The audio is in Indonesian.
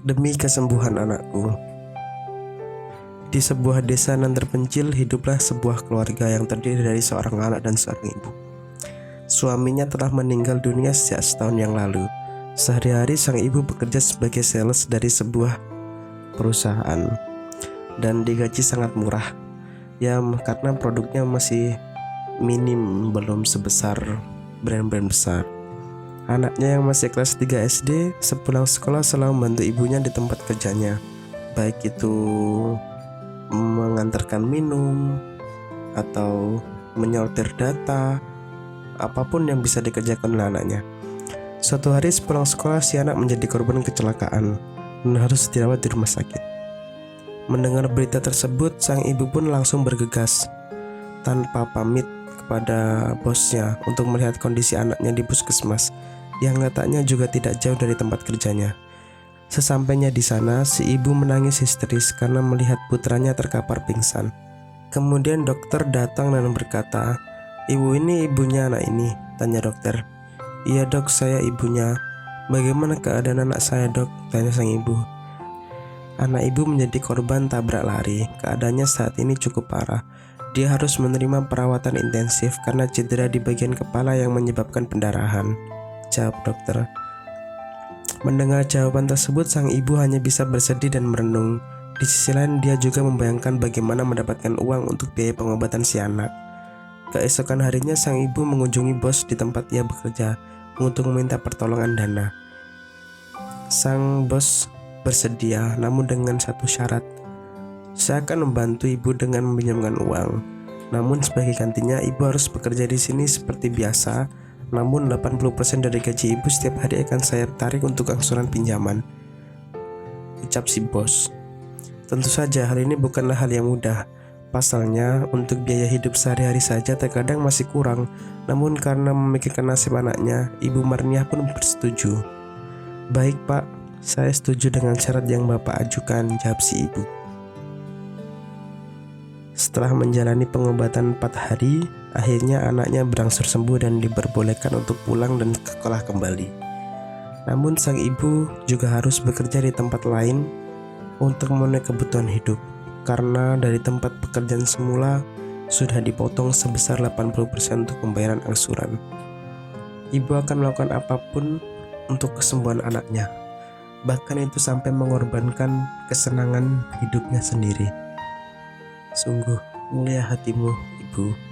Demi kesembuhan anakku. Di sebuah desa nan terpencil hiduplah sebuah keluarga yang terdiri dari seorang anak dan seorang ibu. Suaminya telah meninggal dunia sejak setahun yang lalu. Sehari-hari sang ibu bekerja sebagai sales dari sebuah perusahaan dan digaji sangat murah. Ya, karena produknya masih minim, belum sebesar brand-brand besar. Anaknya yang masih kelas 3 SD sepulang sekolah selalu membantu ibunya di tempat kerjanya, baik itu mengantarkan minum atau menyortir data, apapun yang bisa dikerjakan oleh anaknya. Suatu hari sepulang sekolah si anak menjadi korban kecelakaan dan harus dirawat di rumah sakit. Mendengar berita tersebut, sang ibu pun langsung bergegas tanpa pamit kepada bosnya untuk melihat kondisi anaknya di puskesmas yang letaknya juga tidak jauh dari tempat kerjanya. Sesampainya di sana, si ibu menangis histeris karena melihat putranya terkapar pingsan. Kemudian dokter datang dan berkata, "Ibu ini ibunya anak ini?" tanya dokter. "Iya dok, saya ibunya." "Bagaimana keadaan anak saya dok?" tanya sang ibu. Anak ibu menjadi korban tabrak lari. Keadaannya saat ini cukup parah. Dia harus menerima perawatan intensif karena cedera di bagian kepala yang menyebabkan pendarahan, jawab dokter. Mendengar jawaban tersebut, sang ibu hanya bisa bersedih dan merenung. Di sisi lain, dia juga membayangkan bagaimana mendapatkan uang untuk biaya pengobatan si anak. Keesokan harinya, sang ibu mengunjungi bos di tempat ia bekerja untuk meminta pertolongan dana. Sang bos bersedia, namun dengan satu syarat. "Saya akan membantu ibu dengan meminjamkan uang. Namun sebagai gantinya, ibu harus bekerja di sini seperti biasa. Namun 80% dari gaji ibu setiap hari akan saya tarik untuk angsuran pinjaman," ucap si bos. Tentu saja hal ini bukanlah hal yang mudah. Pasalnya, untuk biaya hidup sehari-hari saja terkadang masih kurang. Namun karena memikirkan nasib anaknya, Ibu Marniah pun bersetuju. "Baik pak, saya setuju dengan syarat yang bapak ajukan," jawab si ibu. Setelah menjalani pengobatan 4 hari, akhirnya anaknya berangsur sembuh dan diperbolehkan untuk pulang dan sekolah kembali. Namun sang ibu juga harus bekerja di tempat lain untuk memenuhi kebutuhan hidup, karena dari tempat pekerjaan semula sudah dipotong sebesar 80% untuk pembayaran angsuran. Ibu akan melakukan apapun untuk kesembuhan anaknya, bahkan itu sampai mengorbankan kesenangan hidupnya sendiri. Sungguh mulia hatimu, Ibu.